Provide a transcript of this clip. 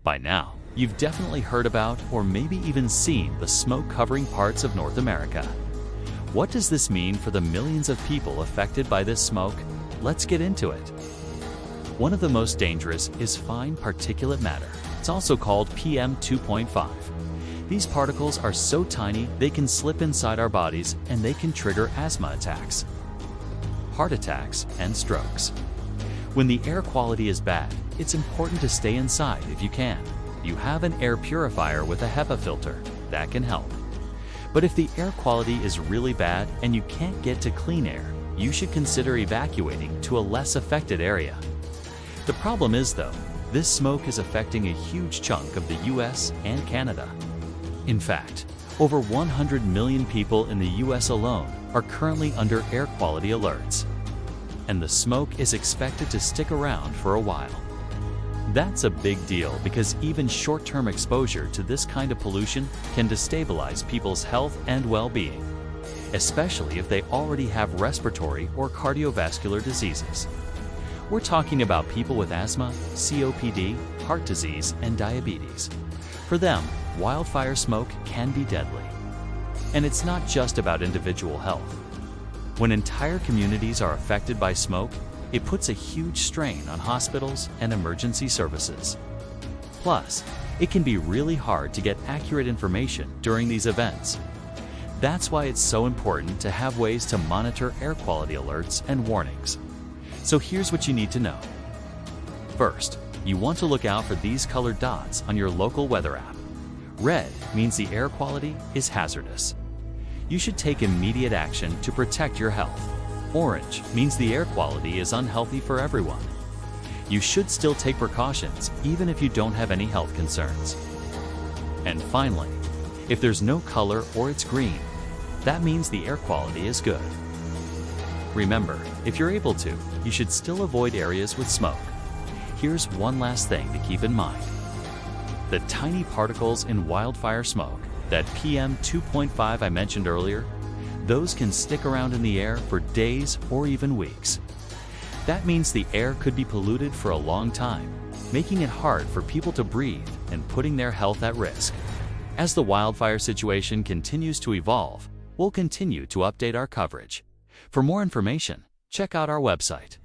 By now, you've definitely heard about or maybe even seen the smoke-covering parts of North America. What does this mean for the millions of people affected by this smoke? Let's get into it. One of the most dangerous is fine particulate matter. It's also called PM 2.5. These particles are so tiny they can slip inside our bodies and they can trigger asthma attacks, heart attacks, and strokes. When the air quality is bad, it's important to stay inside if you can. You have an air purifier with a HEPA filter. That can help. But if the air quality is really bad and you can't get to clean air, you should consider evacuating to a less affected area. The problem is, though, this smoke is affecting a huge chunk of the US and Canada. In fact, over 100 million people in the US alone are currently under air quality alerts. And the smoke is expected to stick around for a while. That's a big deal because even short-term exposure to this kind of pollution can destabilize people's health and well-being, especially if they already have respiratory or cardiovascular diseases. We're talking about people with asthma, COPD, heart disease, and diabetes. For them, wildfire smoke can be deadly. And it's not just about individual health. When entire communities are affected by smoke, it puts a huge strain on hospitals and emergency services. Plus, it can be really hard to get accurate information during these events. That's why it's so important to have ways to monitor air quality alerts and warnings. So here's what you need to know. First, you want to look out for these colored dots on your local weather app. Red means the air quality is hazardous. You should take immediate action to protect your health. Orange means the air quality is unhealthy for everyone. You should still take precautions even if you don't have any health concerns. And finally, if there's no color or it's green, that means the air quality is good. Remember, if you're able to, you should still avoid areas with smoke. Here's one last thing to keep in mind. The tiny particles in wildfire smoke, that PM 2.5 I mentioned earlier, those can stick around in the air for days or even weeks. That means the air could be polluted for a long time, making it hard for people to breathe and putting their health at risk. As the wildfire situation continues to evolve, we'll continue to update our coverage. For more information, check out our website.